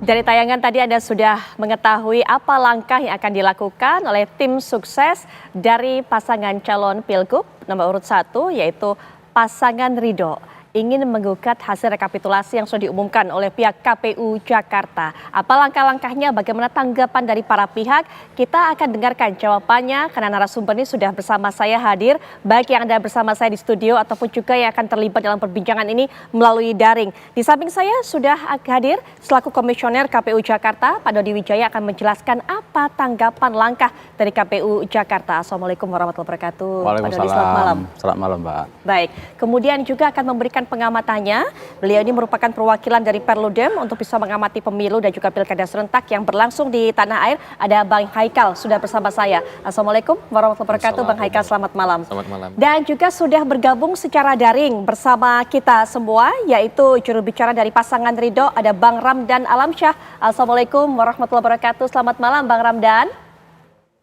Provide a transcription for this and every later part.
dari tayangan tadi Anda sudah mengetahui apa langkah yang akan dilakukan oleh tim sukses dari pasangan calon Pilgub nomor urut 1 yaitu pasangan Ridho. Ingin menggugat hasil rekapitulasi yang sudah diumumkan oleh pihak KPU Jakarta. Apa langkah-langkahnya, bagaimana tanggapan dari para pihak? Kita akan dengarkan jawabannya karena narasumber ini sudah bersama saya hadir. Baik yang Anda bersama saya di studio ataupun juga yang akan terlibat dalam perbincangan ini melalui daring. Di samping saya sudah hadir selaku Komisioner KPU Jakarta, Pak Dodi Wijaya akan menjelaskan apa tanggapan langkah dari KPU Jakarta. Assalamualaikum warahmatullahi wabarakatuh. Waalaikumsalam. Pak Dodi, selamat malam. Selamat malam, Mbak. Baik, kemudian juga akan memberikan pengamatannya. Beliau ini merupakan perwakilan dari Perludem untuk bisa mengamati pemilu dan juga pilkada serentak yang berlangsung di tanah air. Ada Bang Haikal sudah bersama saya. Assalamualaikum warahmatullahi wabarakatuh. Bang Haikal, selamat malam. Selamat malam. Dan juga sudah bergabung secara daring bersama kita semua, yaitu juru bicara dari pasangan Ridho, ada Bang Ramdan Alamsyah. Assalamualaikum warahmatullahi wabarakatuh. Selamat malam, Bang Ramdan.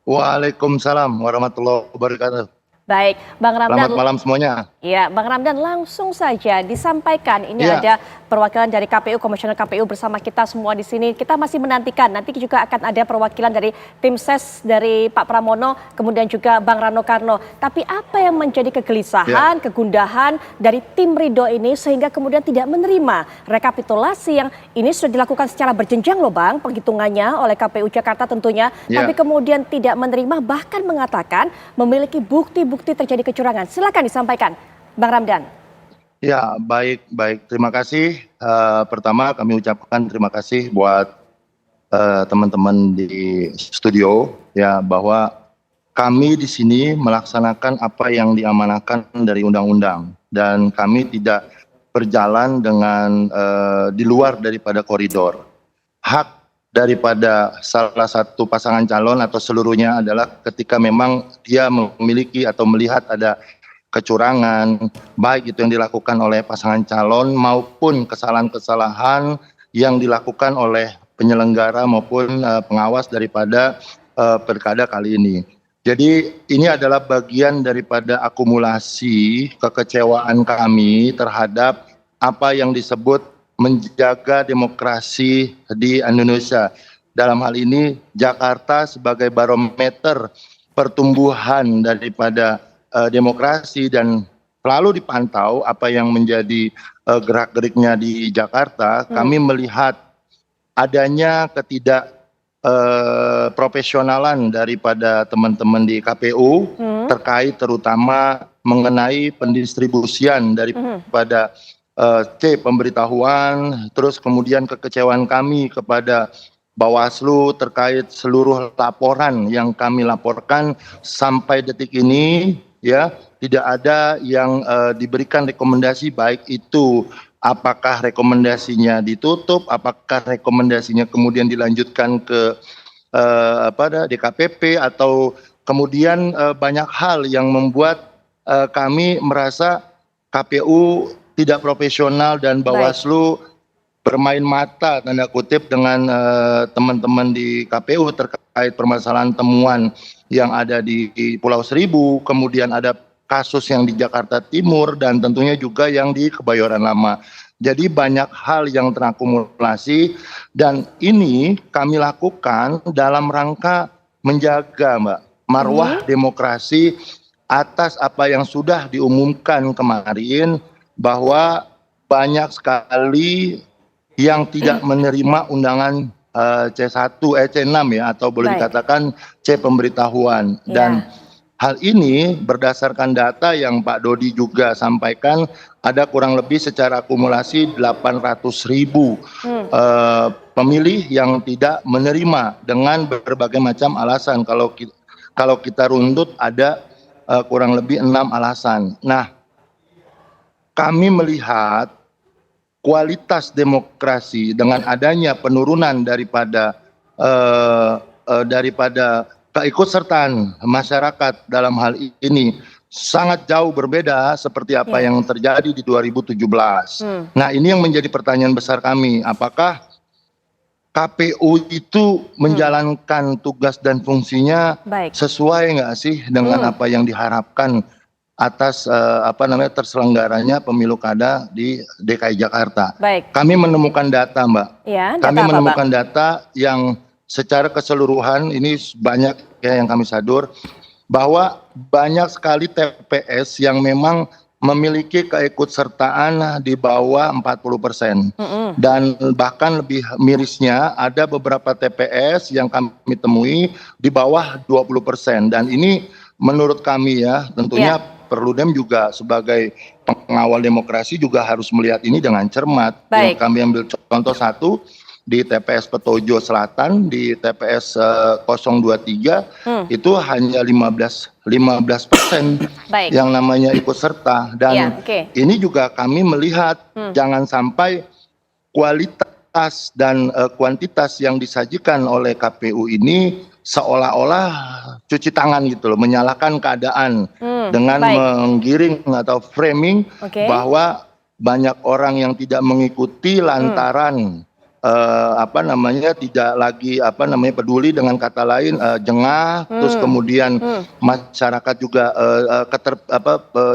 Waalaikumsalam warahmatullahi wabarakatuh. Baik, Bang Ramdan. Selamat malam semuanya. Ya, Bang Ramdan, langsung saja disampaikan. Ini Ya. ada perwakilan dari KPU, Komisioner KPU bersama kita semua di sini. Kita masih menantikan. Nanti juga akan ada perwakilan dari tim ses dari Pak Pramono, kemudian juga Bang Rano Karno. Tapi apa yang menjadi kegelisahan, kegundahan dari tim Ridho ini sehingga kemudian tidak menerima rekapitulasi yang ini sudah dilakukan secara berjenjang loh Bang, penghitungannya oleh KPU Jakarta tentunya. Ya. Tapi kemudian tidak menerima, bahkan mengatakan memiliki bukti terjadi kecurangan. Silakan disampaikan, Bang Ramdan. Ya, baik. Terima kasih. Pertama kami ucapkan terima kasih buat teman-teman di studio ya, bahwa kami di sini melaksanakan apa yang diamanahkan dari undang-undang dan kami tidak berjalan dengan di luar daripada koridor. Hak daripada salah satu pasangan calon atau seluruhnya adalah ketika memang dia memiliki atau melihat ada kecurangan, baik itu yang dilakukan oleh pasangan calon maupun kesalahan-kesalahan yang dilakukan oleh penyelenggara maupun pengawas daripada pilkada kali ini. Jadi ini adalah bagian daripada akumulasi kekecewaan kami terhadap apa yang disebut menjaga demokrasi di Indonesia. Dalam hal ini Jakarta sebagai barometer pertumbuhan daripada demokrasi dan selalu dipantau apa yang menjadi gerak-geriknya di Jakarta. Kami melihat adanya profesionalan daripada teman-teman di KPU terkait terutama mengenai pendistribusian daripada C pemberitahuan, terus kemudian kekecewaan kami kepada Bawaslu terkait seluruh laporan yang kami laporkan sampai detik ini ya, tidak ada yang diberikan rekomendasi, baik itu apakah rekomendasinya ditutup, apakah rekomendasinya kemudian dilanjutkan ke DKPP atau kemudian banyak hal yang membuat kami merasa KPU tidak profesional dan Bawaslu bermain mata tanda kutip dengan teman-teman di KPU terkait permasalahan temuan yang ada di Pulau Seribu, kemudian ada kasus yang di Jakarta Timur dan tentunya juga yang di Kebayoran Lama. Jadi banyak hal yang terakumulasi dan ini kami lakukan dalam rangka menjaga marwah demokrasi atas apa yang sudah diumumkan kemarin, bahwa banyak sekali yang tidak menerima undangan C6 ya, atau boleh dikatakan C pemberitahuan. Dan hal ini berdasarkan data yang Pak Dodi juga sampaikan, ada kurang lebih secara akumulasi 800.000 pemilih yang tidak menerima dengan berbagai macam alasan. Kalau kita runtut ada kurang lebih 6 alasan. Nah, kami melihat kualitas demokrasi dengan adanya penurunan daripada keikutsertaan masyarakat dalam hal ini sangat jauh berbeda seperti apa yang terjadi di 2017. Nah, ini yang menjadi pertanyaan besar kami, apakah KPU itu menjalankan tugas dan fungsinya sesuai nggak sih dengan apa yang diharapkan atas terselenggaranya pemilu kada di DKI Jakarta. Baik. Kami menemukan data, Mbak. Ya, Kami data apa, menemukan Bang? data yang secara keseluruhan ini banyak ya yang kami sadur bahwa banyak sekali TPS yang memang memiliki keikutsertaan di bawah 40%. Dan bahkan lebih mirisnya ada beberapa TPS yang kami temui di bawah 20%. Dan ini menurut kami ya tentunya Perludem juga sebagai pengawal demokrasi juga harus melihat ini dengan cermat. Yang Baik. kami ambil contoh satu di TPS Petojo Selatan, di TPS 023 itu hanya 15% Baik. yang namanya ikut serta. Dan Ya, oke. ini juga kami melihat jangan sampai kualitas dan kuantitas yang disajikan oleh KPU ini seolah-olah cuci tangan gitu loh, menyalahkan keadaan dengan baik. menggiring atau framing Oke. bahwa banyak orang yang tidak mengikuti lantaran tidak lagi peduli, dengan kata lain jengah, terus kemudian masyarakat juga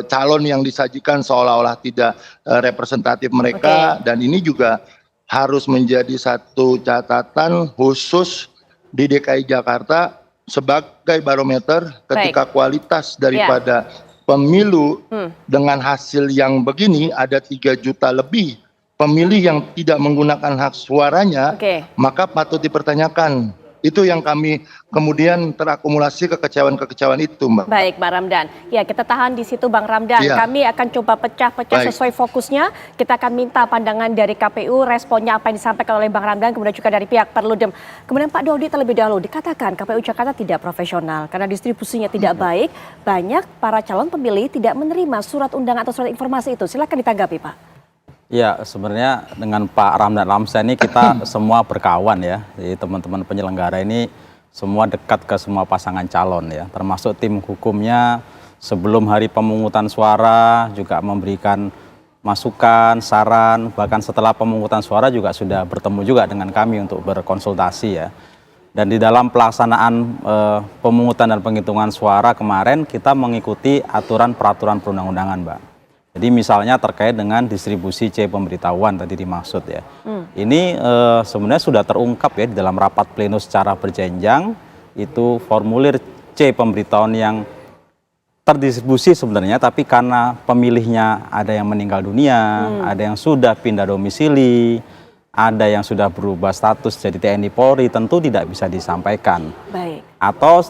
calon yang disajikan seolah-olah tidak representatif mereka. Dan ini juga harus menjadi satu catatan khusus di DKI Jakarta sebagai barometer ketika kualitas daripada pemilu dengan hasil yang begini, ada 3 juta lebih pemilih yang tidak menggunakan hak suaranya, maka patut dipertanyakan. Itu yang kami kemudian terakumulasi kekecewaan-kekecewaan itu, Mbak. Baik, Bang Ramdan. Ya, kita tahan di situ, Bang Ramdan. Ya. Kami akan coba pecah-pecah sesuai fokusnya. Kita akan minta pandangan dari KPU, responnya apa yang disampaikan oleh Bang Ramdan, kemudian juga dari pihak Perludem. Kemudian Pak Dodi terlebih dahulu dikatakan KPU Jakarta tidak profesional karena distribusinya tidak baik. Banyak para calon pemilih tidak menerima surat undangan atau surat informasi itu. Silakan ditanggapi, Pak. Ya, sebenarnya dengan Pak Ramdan Lamsyah ini kita semua berkawan ya. Jadi teman-teman penyelenggara ini semua dekat ke semua pasangan calon ya. Termasuk tim hukumnya sebelum hari pemungutan suara juga memberikan masukan, saran. Bahkan setelah pemungutan suara juga sudah bertemu juga dengan kami untuk berkonsultasi ya. Dan di dalam pelaksanaan pemungutan dan penghitungan suara kemarin kita mengikuti aturan peraturan perundang-undangan, Mbak. Jadi misalnya terkait dengan distribusi C pemberitahuan tadi dimaksud ya. Ini sebenarnya sudah terungkap ya di dalam rapat pleno secara berjenjang. Itu formulir C pemberitahuan yang terdistribusi sebenarnya, tapi karena pemilihnya ada yang meninggal dunia, ada yang sudah pindah domisili, ada yang sudah berubah status jadi TNI Polri, tentu tidak bisa disampaikan. Baik. Atau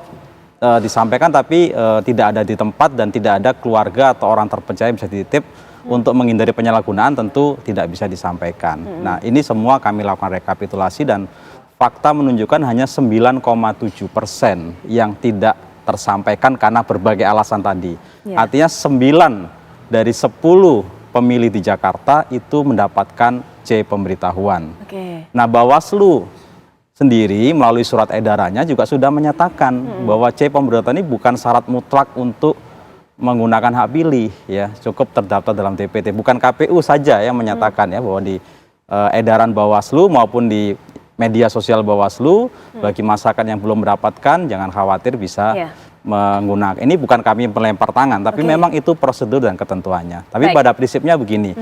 disampaikan tapi tidak ada di tempat dan tidak ada keluarga atau orang terpercaya bisa dititip untuk menghindari penyalahgunaan, tentu tidak bisa disampaikan. Nah, ini semua kami lakukan rekapitulasi dan fakta menunjukkan hanya 9,7% yang tidak tersampaikan karena berbagai alasan tadi. Artinya 9 dari 10 pemilih di Jakarta itu mendapatkan C pemberitahuan. Nah, Bawaslu sendiri melalui surat edarannya juga sudah menyatakan bahwa C pemberitahuan ini bukan syarat mutlak untuk menggunakan hak pilih ya, cukup terdaftar dalam DPT. Bukan KPU saja yang menyatakan ya bahwa di edaran Bawaslu maupun di media sosial Bawaslu bagi masyarakat yang belum mendapatkan jangan khawatir bisa menggunakan. Ini bukan kami melempar tangan, tapi memang itu prosedur dan ketentuannya. Tapi pada prinsipnya begini.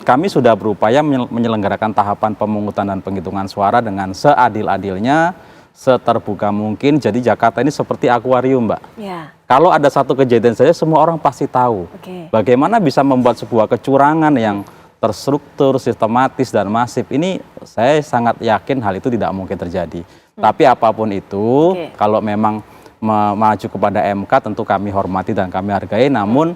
Kami sudah berupaya menyelenggarakan tahapan pemungutan dan penghitungan suara dengan seadil-adilnya, seterbuka mungkin. Jadi Jakarta ini seperti akuarium, Mbak. Kalau ada satu kejadian saja semua orang pasti tahu. Bagaimana bisa membuat sebuah kecurangan yang terstruktur, sistematis dan masif. Ini saya sangat yakin hal itu tidak mungkin terjadi. Tapi apapun itu, kalau memang maju kepada MK tentu kami hormati dan kami hargai, namun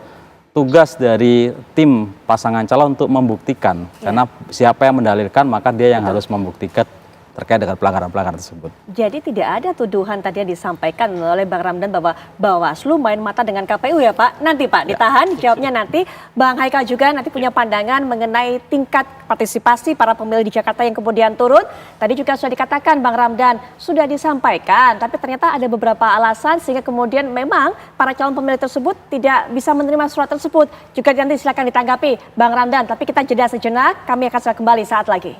tugas dari tim pasangan calon untuk membuktikan, karena siapa yang mendalilkan maka dia yang harus membuktikan terkait dengan pelanggaran-pelanggaran tersebut. Jadi tidak ada tuduhan tadi yang disampaikan oleh Bang Ramdan bahwa Bawaslu main mata dengan KPU ya Pak? Nanti Pak ditahan, jawabnya nanti. Bang Haikal juga nanti punya pandangan mengenai tingkat partisipasi para pemilih di Jakarta yang kemudian turun. Tadi juga sudah dikatakan Bang Ramdan sudah disampaikan, tapi ternyata ada beberapa alasan sehingga kemudian memang para calon pemilih tersebut tidak bisa menerima surat tersebut. Juga nanti silakan ditanggapi Bang Ramdan, tapi kita jeda sejenak, kami akan segera kembali saat lagi.